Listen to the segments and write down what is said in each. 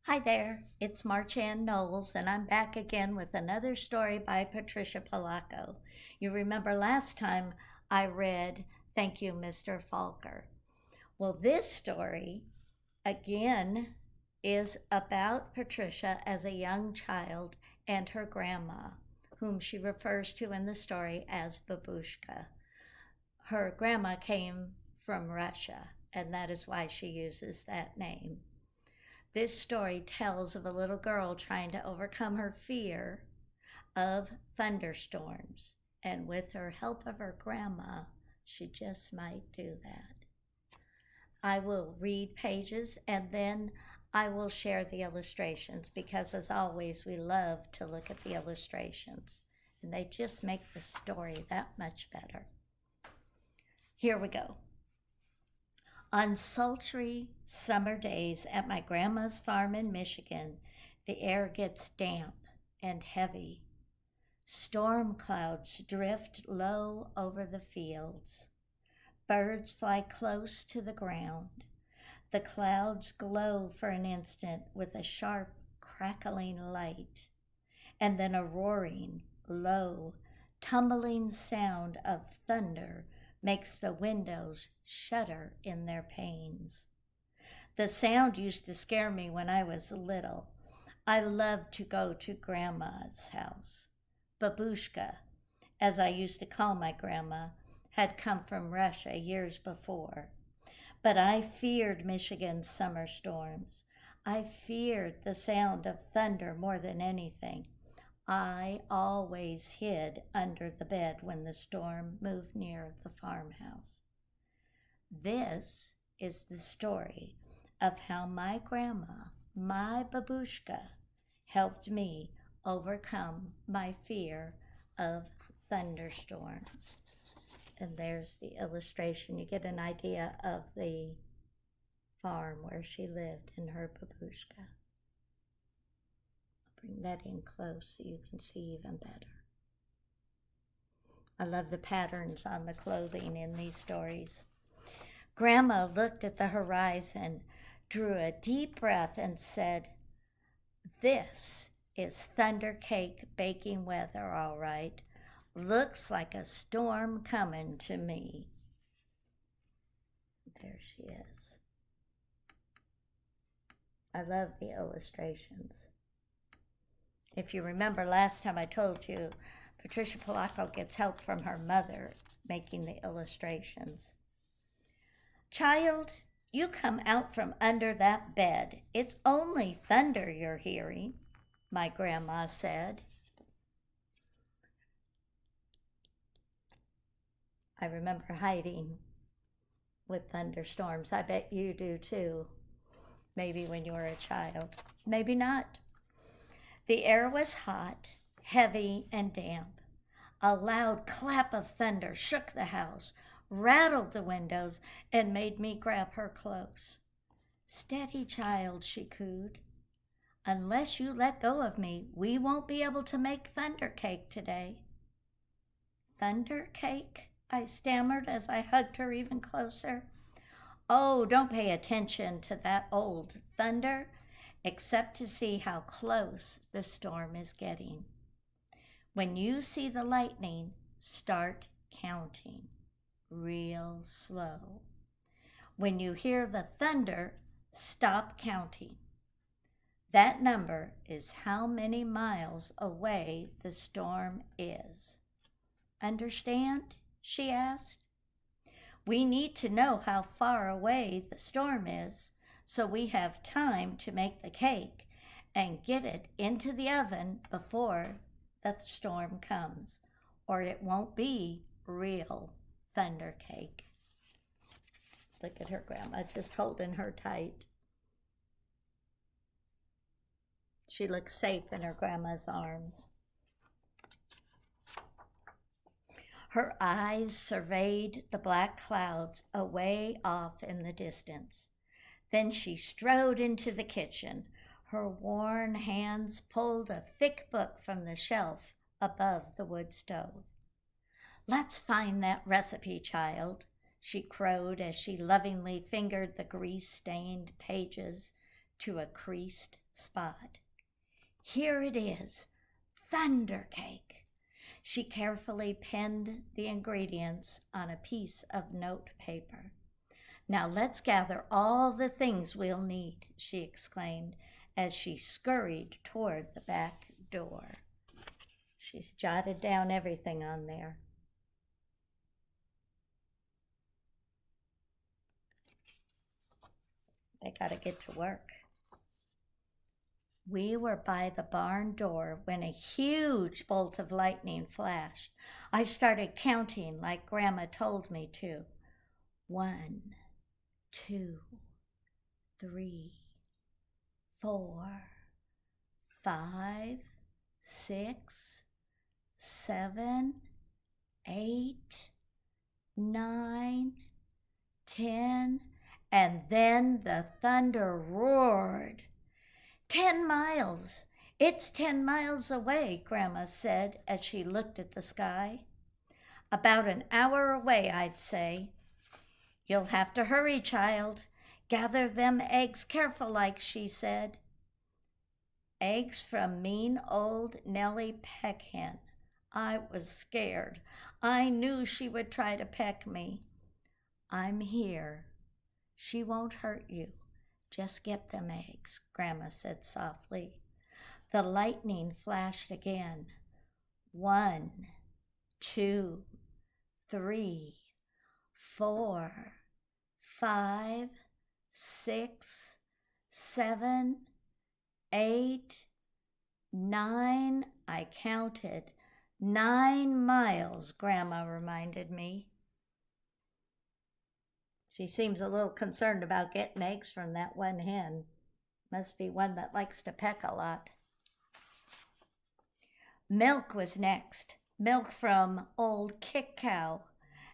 Hi there, it's Marchann Knowles, and I'm back again with another story by Patricia Polacco. You remember last time I read Thank You, Mr. Falker. Well, this story, again, is about Patricia as a young child and her grandma, whom she refers to in the story as Babushka. Her grandma came from Russia, and that is why she uses that name. This story tells of a little girl trying to overcome her fear of thunderstorms. And with her help of her grandma, she just might do that. I will read pages and then I will share the illustrations because, as always, we love to look at the illustrations and they just make the story that much better. Here we go. On sultry summer days at my grandma's farm in Michigan, the air gets damp and heavy. Storm clouds drift low over the fields. Birds fly close to the ground. The clouds glow for an instant with a sharp, crackling light, and then a roaring, low, tumbling sound of thunder makes the windows shudder in their panes. The sound used to scare me when I was little. I loved to go to Grandma's house. Babushka, as I used to call my grandma, had come from Russia years before. But I feared Michigan's summer storms. I feared the sound of thunder more than anything. I always hid under the bed when the storm moved near the farmhouse. This is the story of how my grandma, my babushka, helped me overcome my fear of thunderstorms. And there's the illustration. You get an idea of the farm where she lived in her babushka. Bring that in close so you can see even better. I love the patterns on the clothing in these stories. Grandma looked at the horizon, drew a deep breath, and said, "This is Thundercake baking weather, all right. Looks like a storm coming to me." There she is. I love the illustrations. If you remember last time I told you, Patricia Polacco gets help from her mother making the illustrations. "Child, you come out from under that bed. It's only thunder you're hearing," my grandma said. I remember hiding with thunderstorms. I bet you do too. Maybe when you were a child. Maybe not. The air was hot, heavy, and damp. A loud clap of thunder shook the house, rattled the windows, and made me grab her close. "Steady, child," she cooed. "Unless you let go of me, we won't be able to make Thundercake today." "Thundercake?" I stammered as I hugged her even closer. "Oh, don't pay attention to that old thunder, except to see how close the storm is getting. When you see the lightning, start counting real slow. When you hear the thunder, stop counting. That number is how many miles away the storm is. Understand?" she asked. "We need to know how far away the storm is so we have time to make the cake and get it into the oven before the storm comes, or it won't be real thunder cake." Look at her grandma just holding her tight. She looks safe in her grandma's arms. Her eyes surveyed the black clouds away off in the distance. Then she strode into the kitchen. Her worn hands pulled a thick book from the shelf above the wood stove. "Let's find that recipe, child," she crowed as she lovingly fingered the grease-stained pages to a creased spot. Here it is, Thundercake. She carefully penned the ingredients on a piece of note paper. Now let's gather all the things we'll need, she exclaimed as she scurried toward the back door. She's jotted down everything on there. They got to get to work. We were by the barn door when a huge bolt of lightning flashed. I started counting like Grandma told me to. 1, 2, 3, 4, 5, 6, 7, 8, 9, 10, and then the thunder roared. 10 miles. It's 10 miles away, Grandma said as she looked at the sky. About an hour away, I'd say. You'll have to hurry, child. Gather them eggs careful like, she said. Eggs from mean old Nellie Peckhen. I was scared. I knew she would try to peck me. I'm here. She won't hurt you. Just get them eggs, Grandma said softly. The lightning flashed again. 1, 2, 3, 4, 5, 6, 7, 8, 9, I counted. 9 miles, Grandma reminded me. She seems a little concerned about getting eggs from that one hen. Must be one that likes to peck a lot. Milk was next. Milk from old Kick Cow.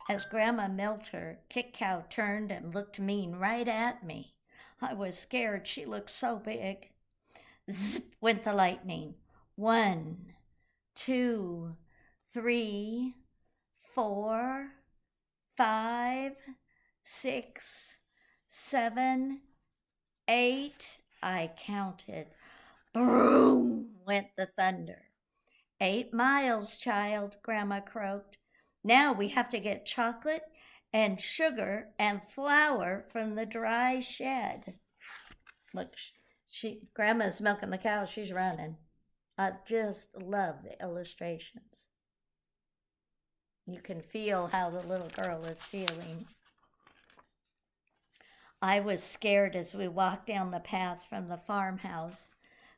As Grandma milked her, Kick Cow turned and looked mean right at me. I was scared. She looked so big. Zip went the lightning. 1, 2, 3, 4, 5, 6, 7, 8, I counted. Boom went the thunder. 8 miles, child, Grandma croaked. Now we have to get chocolate and sugar and flour from the dry shed. Look, Grandma's milking the cow. She's running. I just love the illustrations. You can feel how the little girl is feeling. I was scared as we walked down the path from the farmhouse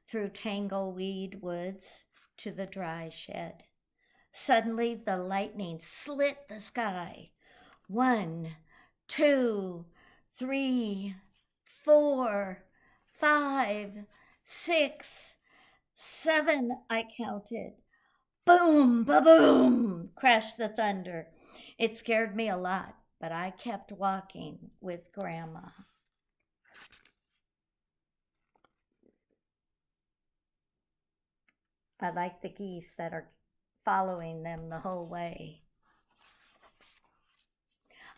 through tangleweed woods to the dry shed. Suddenly the lightning slit the sky. 1, 2, 3, 4, 5, 6, 7, I counted. Boom, ba-boom, crashed the thunder. It scared me a lot, but I kept walking with Grandma. I like the geese that are following them the whole way.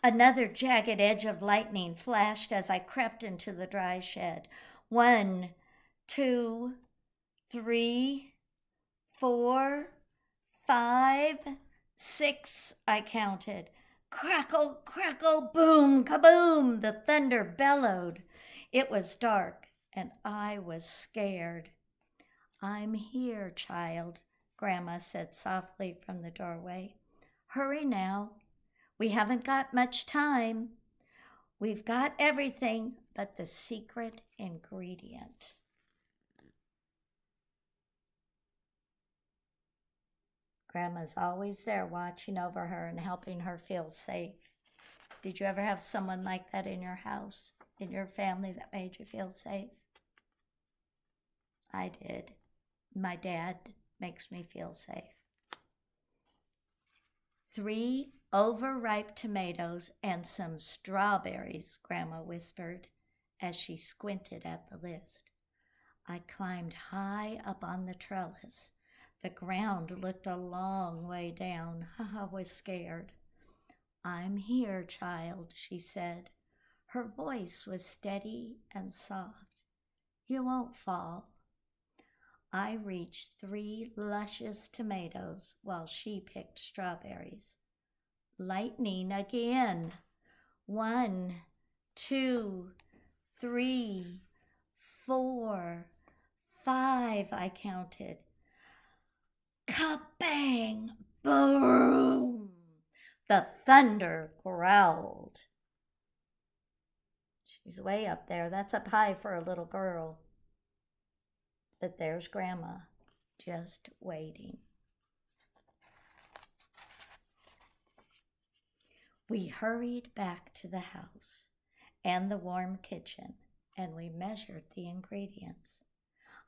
Another jagged edge of lightning flashed as I crept into the dry shed. 1, 2, 3, 4, 5, 6, I counted. Crackle, crackle, boom, kaboom, the thunder bellowed. It was dark, and I was scared. I'm here, child, Grandma said softly from the doorway. Hurry now. We haven't got much time. We've got everything but the secret ingredient. Grandma's always there watching over her and helping her feel safe. Did you ever have someone like that in your house, in your family, that made you feel safe? I did. My dad makes me feel safe. 3 overripe tomatoes and some strawberries, Grandma whispered as she squinted at the list. I climbed high up on the trellis. The ground looked a long way down. I was scared. I'm here, child, she said. Her voice was steady and soft. You won't fall. I reached 3 luscious tomatoes while she picked strawberries. Lightning again. 1, 2, 3, 4, 5, I counted. Kabang! Boom! The thunder growled. She's way up there. That's up high for a little girl. But there's Grandma, just waiting. We hurried back to the house and the warm kitchen, and we measured the ingredients.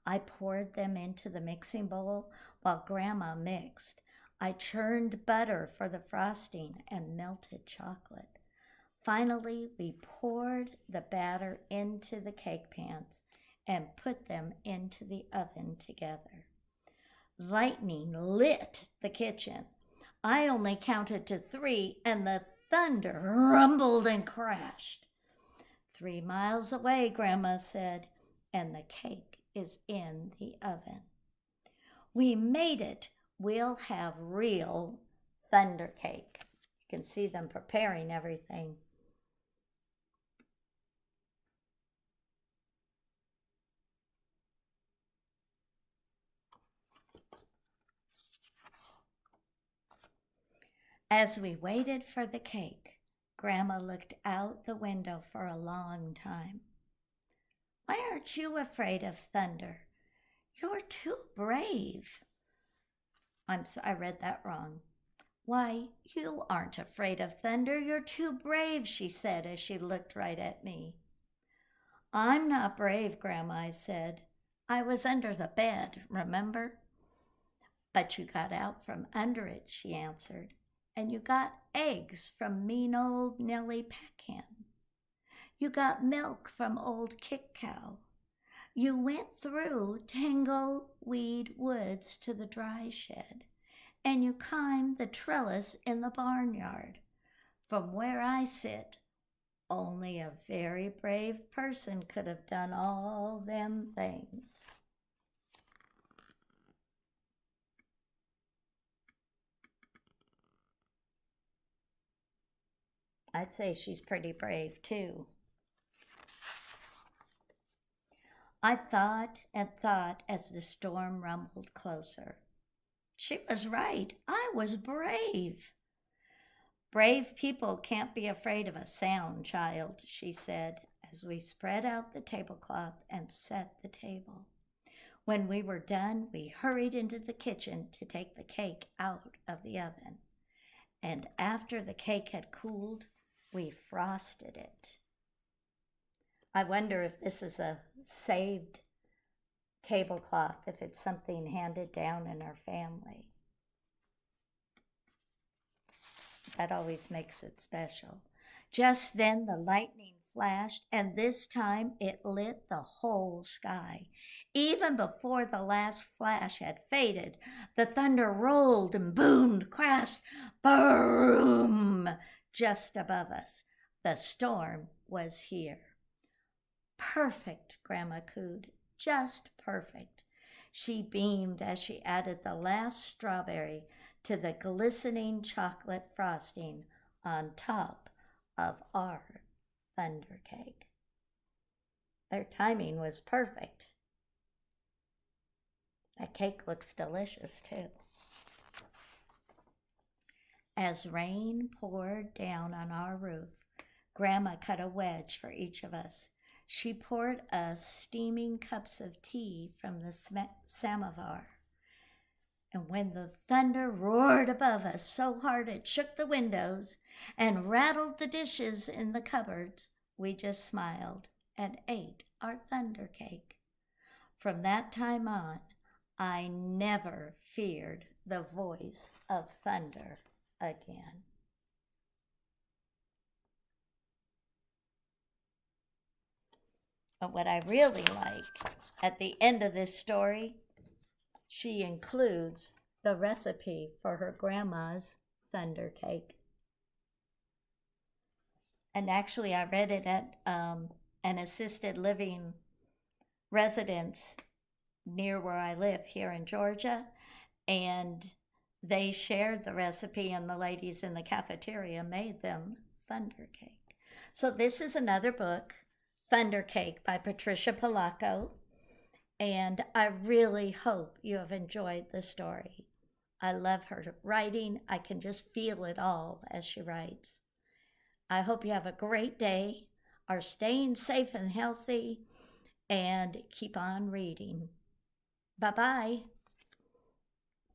I poured them into the mixing bowl while Grandma mixed. I churned butter for the frosting and melted chocolate. Finally, we poured the batter into the cake pans and put them into the oven together. Lightning lit the kitchen. I only counted to 3, and the thunder rumbled and crashed. 3 miles away, Grandma said, and the cake is in the oven. We made it. We'll have real Thundercake. You can see them preparing everything. As we waited for the cake, Grandma looked out the window for a long time. Why aren't you afraid of thunder? You're too brave. I read that wrong. Why, you aren't afraid of thunder. You're too brave, she said as she looked right at me. I'm not brave, Grandma, I said. I was under the bed, remember? But you got out from under it, she answered. And you got eggs from mean old Nellie Peckhan. You got milk from old Kick Cow. You went through Tangleweed Woods to the dry shed, and you climbed the trellis in the barnyard. From where I sit, only a very brave person could have done all them things. I'd say she's pretty brave, too. I thought and thought as the storm rumbled closer. She was right. I was brave. Brave people can't be afraid of a sound, child, she said as we spread out the tablecloth and set the table. When we were done, we hurried into the kitchen to take the cake out of the oven. And after the cake had cooled, we frosted it. I wonder if this is a saved tablecloth, if it's something handed down in our family. That always makes it special. Just then the lightning flashed, and this time it lit the whole sky. Even before the last flash had faded, the thunder rolled and boomed, crashed, boom, just above us. The storm was here. Perfect, Grandma cooed, just perfect. She beamed as she added the last strawberry to the glistening chocolate frosting on top of our Thundercake. Their timing was perfect. That cake looks delicious too. As rain poured down on our roof, Grandma cut a wedge for each of us. She poured us steaming cups of tea from the samovar. And when the thunder roared above us so hard it shook the windows and rattled the dishes in the cupboards, we just smiled and ate our Thundercake. From that time on, I never feared the voice of thunder again. But what I really like, at the end of this story, she includes the recipe for her grandma's Thundercake. And actually, I read it at an assisted living residence near where I live here in Georgia, and they shared the recipe, and the ladies in the cafeteria made them Thundercake. So, this is another book, Thundercake by Patricia Polacco, and I really hope you have enjoyed the story. I love her writing. I can just feel it all as she writes. I hope you have a great day, are staying safe and healthy, and keep on reading. Bye bye.